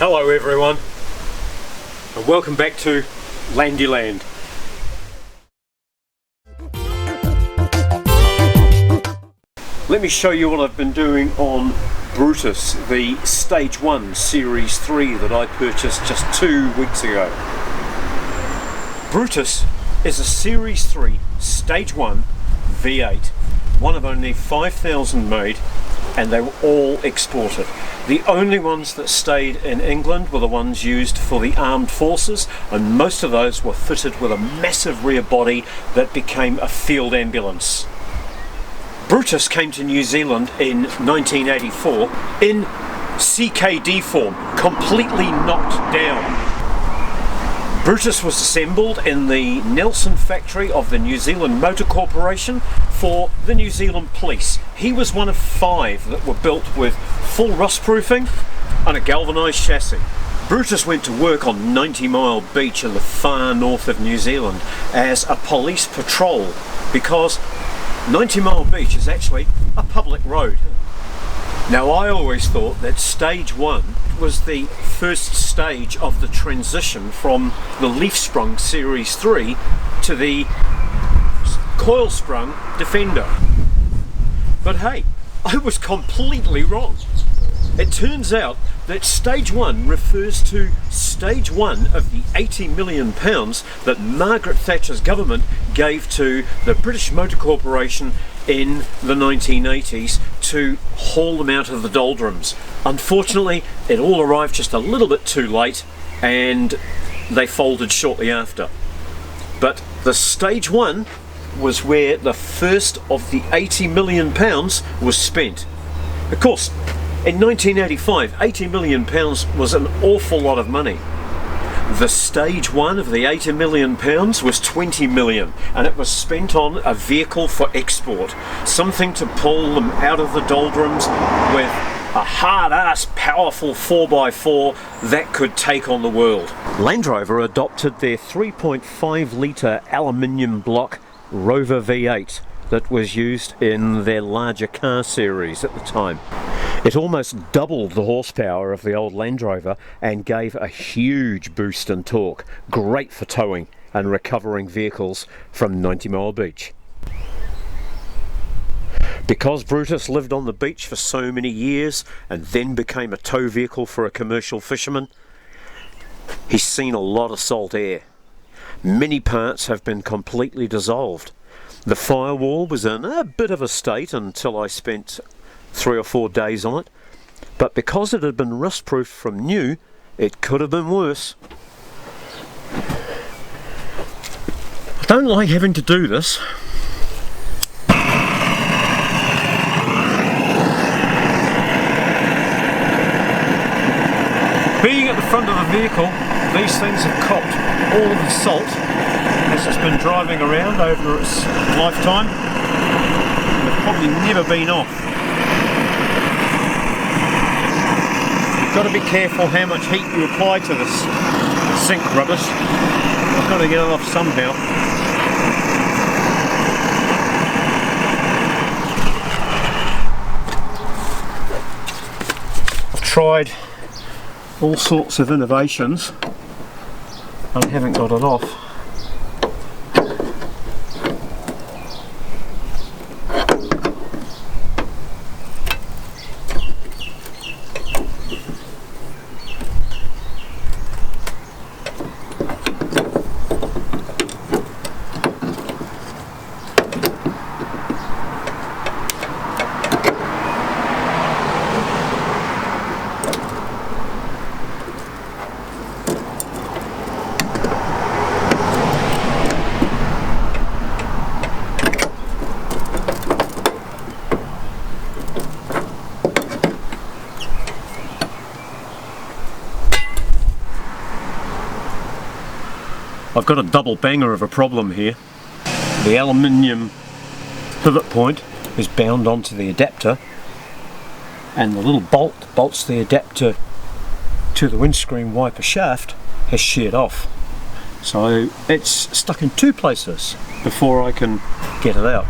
Hello everyone, and welcome back to Landyland. Let me show you what I've been doing on Brutus, the Stage 1 Series 3 that I purchased just 2 weeks ago. Brutus is a Series 3 Stage 1 V8, one of only 5,000 made, and they were all exported. The only ones that stayed in England were the ones used for the armed forces, and most of those were fitted with a massive rear body that became a field ambulance. Brutus came to New Zealand in 1984 in CKD form, completely knocked down. Brutus was assembled in the Nelson factory of the New Zealand Motor Corporation for the New Zealand Police. He was one of 5 that were built with full rust proofing and a galvanised chassis. Brutus went to work on 90 Mile Beach in the far north of New Zealand as a police patrol, because 90 Mile Beach is actually a public road. Now, I always thought that Stage 1 was the first stage of the transition from the leaf-sprung Series 3 to the coil-sprung Defender. But hey, I was completely wrong. It turns out that Stage 1 refers to Stage 1 of the £80 million that Margret Thatcher's government gave to the British Motor Corporation in the 1980s to haul them out of the doldrums. Unfortunately, it all arrived just a little bit too late and they folded shortly after. But the Stage 1 was where the first of the £80 million was spent. Of course, in 1985, £80 million was an awful lot of money. The Stage 1 of the £80 million was 20 million, and it was spent on a vehicle for export, something to pull them out of the doldrums with a hard-ass powerful 4x4 that could take on the world. Landrover adopted their 3.5 litre aluminium block Rover V8 that was used in their larger car series at the time. It almost doubled the horsepower of the old Landrover and gave a huge boost in torque, great for towing and recovering vehicles from 90 Mile Beach. Because Brutus lived on the beach for so many years and then became a tow vehicle for a commercial fisherman, he's seen a lot of salt air. Many parts have been completely dissolved. The firewall was in a bit of a state until I spent 3 or 4 days on it, but because it had been rust proofed from new, it could have been worse. I don't like having to do this. Being at the front of the vehicle, these things have copped all of the salt as it's been driving around over its lifetime, and they've probably never been off. You've got to be careful how much heat you apply to this sink rubbish. I've got to get it off somehow. I've tried all sorts of innovations and haven't got it off. I've got a double banger of a problem here. The aluminium pivot point is bound onto the adapter, and the little bolt that bolts the adapter to the windscreen wiper shaft has sheared off. So it's stuck in 2 places before I can get it out.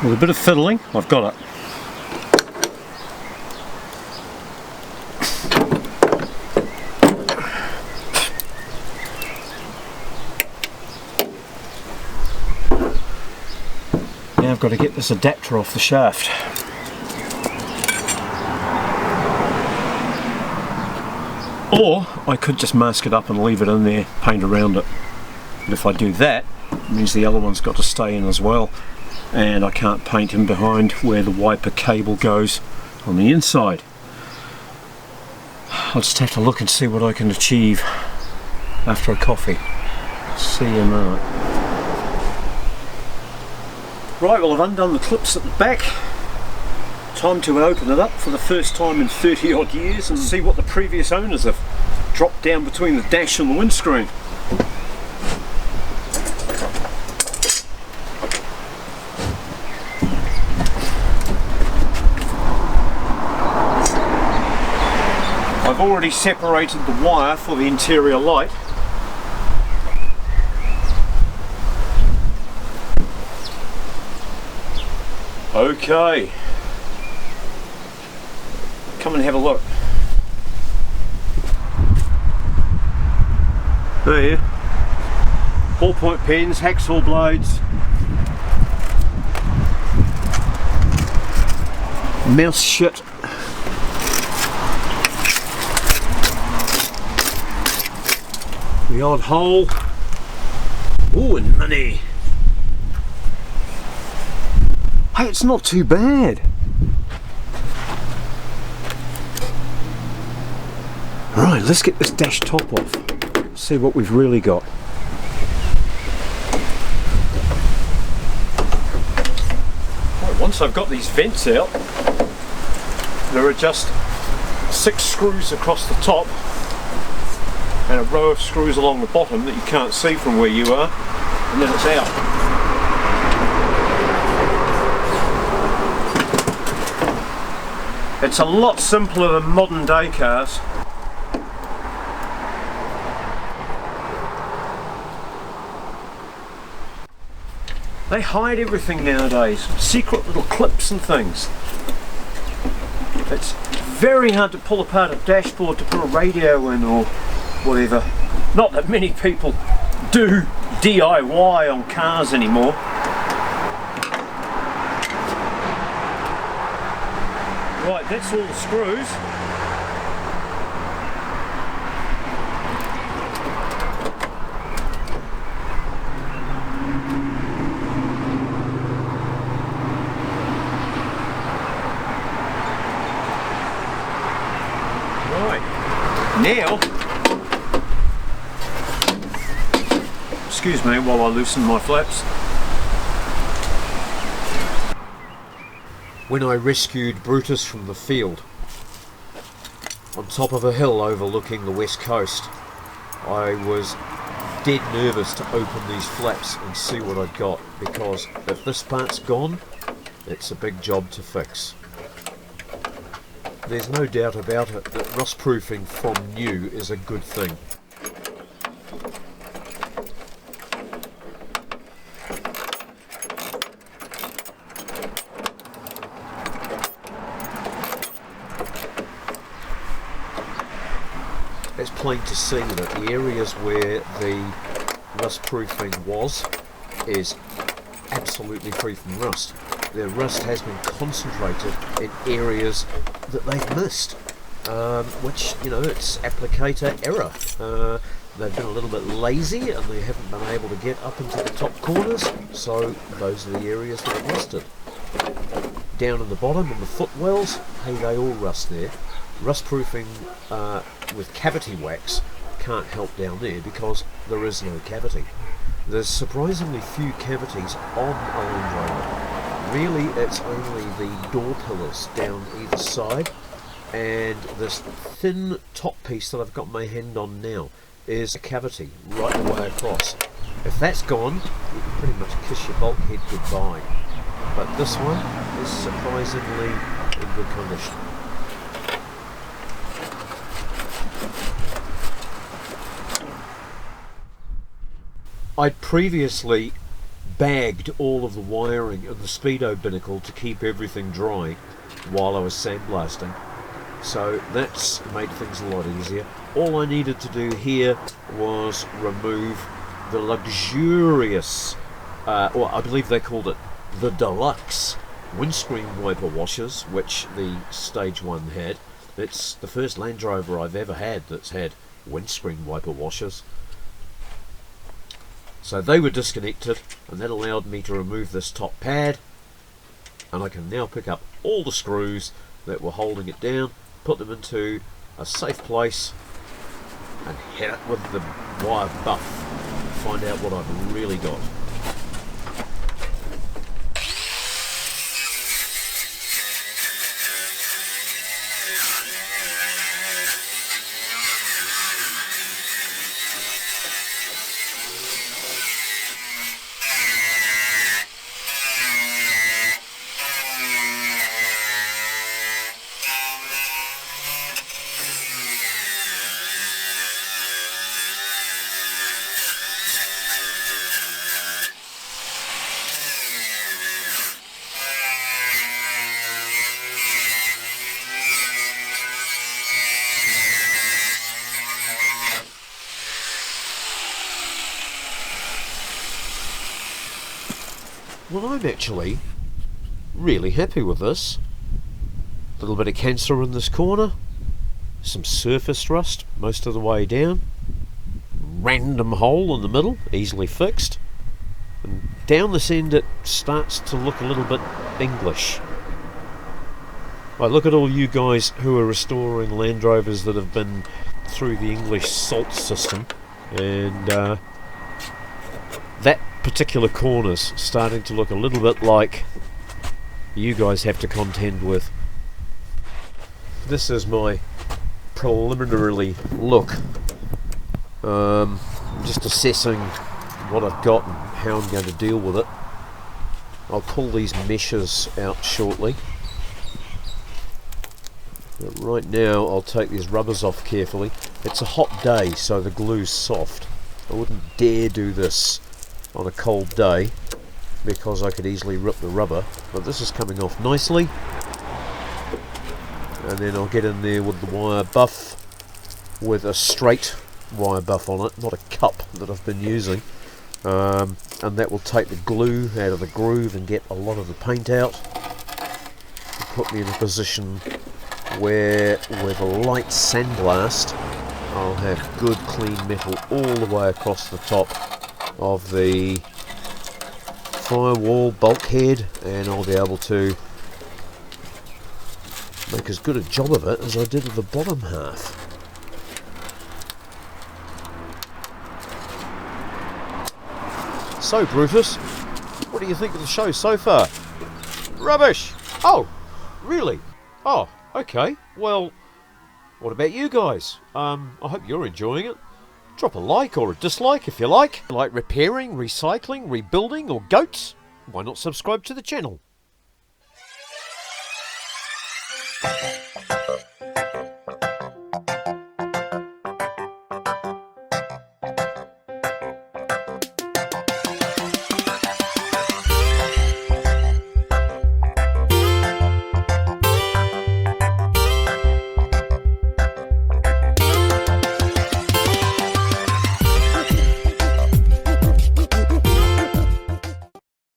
With a bit of fiddling, I've got it. Now I've got to get this adapter off the shaft. Or I could just mask it up and leave it in there, paint around it. But if I do that, it means the other one's got to stay in as well, and I can't paint in behind where the wiper cable goes on the inside. I'll just have to look and see what I can achieve after a coffee. See you in a minute. Right, well, I've undone the clips at the back. Time to open it up for the first time in 30 odd years and see what the previous owners have dropped down between the dash and the windscreen. I've already separated the wire for the interior light. Okay. Come and have a look. There, ballpoint pens, hacksaw blades, mouse shit, the odd hole. Ooh, and money. Hey, it's not too bad. Right, let's get this dash top off, see what we've really got. Right, once I've got these vents out, there are just 6 screws across the top and a row of screws along the bottom that you can't see from where you are, and then it's out. It's a lot simpler than modern day cars. They hide everything nowadays, secret little clips and things. It's very hard to pull apart a dashboard to put a radio in or whatever. Not that many people do DIY on cars anymore. Right, that's all the screws. Now, excuse me while I loosen my flaps. When I rescued Brutus from the field, on top of a hill overlooking the west coast, I was dead nervous to open these flaps and see what I'd got, because if this part's gone, it's a big job to fix. There's no doubt about it that rust proofing from new is a good thing. It's plain to see that the areas where the rust proofing was is absolutely free from rust. The rust has been concentrated in areas that they've missed, which, you know, it's applicator error. They've been a little bit lazy and they haven't been able to get up into the top corners, so those are the areas that are rusted. Down in the bottom, on the footwells, hey, they all rust there. Rust proofing with cavity wax can't help down there because there is no cavity. There's surprisingly few cavities on a Landrover. Really, it's only the door pillars down either side, and this thin top piece that I've got my hand on now is a cavity right the way across. If that's gone, you can pretty much kiss your bulkhead goodbye. But this one is surprisingly in good condition. I'd previously bagged all of the wiring in the speedo binnacle to keep everything dry while I was sandblasting. So that's made things a lot easier. All I needed to do here was remove the luxurious, or I believe they called it the deluxe windscreen wiper washers, which the Stage 1 had. It's the first Landrover I've ever had that's had windscreen wiper washers. So they were disconnected, and that allowed me to remove this top pad, and I can now pick up all the screws that were holding it down, put them into a safe place, and hit it with the wire buff, find out what I've really got. Well, I'm actually really happy with this. A little bit of cancer in this corner, some surface rust most of the way down, random hole in the middle, easily fixed, and down this end it starts to look a little bit English. Right, look at all you guys who are restoring Landrovers that have been through the English salt system, and that particular corner's starting to look a little bit like you guys have to contend with. This is my preliminary look. Just assessing what I've got and how I'm going to deal with it. I'll pull these meshes out shortly. But right now I'll take these rubbers off carefully. It's a hot day, so the glue's soft. I wouldn't dare do this on a cold day because I could easily rip the rubber, but this is coming off nicely, and then I'll get in there with the wire buff, with a straight wire buff on it, not a cup that I've been using, and that will take the glue out of the groove and get a lot of the paint out, and put me in a position where with a light sandblast I'll have good clean metal all the way across the top of the firewall bulkhead, and I'll be able to make as good a job of it as I did of the bottom half. So Brutus, what do you think of the show so far? Rubbish! Oh, really? Oh, okay. Well, what about you guys? I hope you're enjoying it. Drop a like or a dislike if you like. Like repairing, recycling, rebuilding, or goats? Why not subscribe to the channel?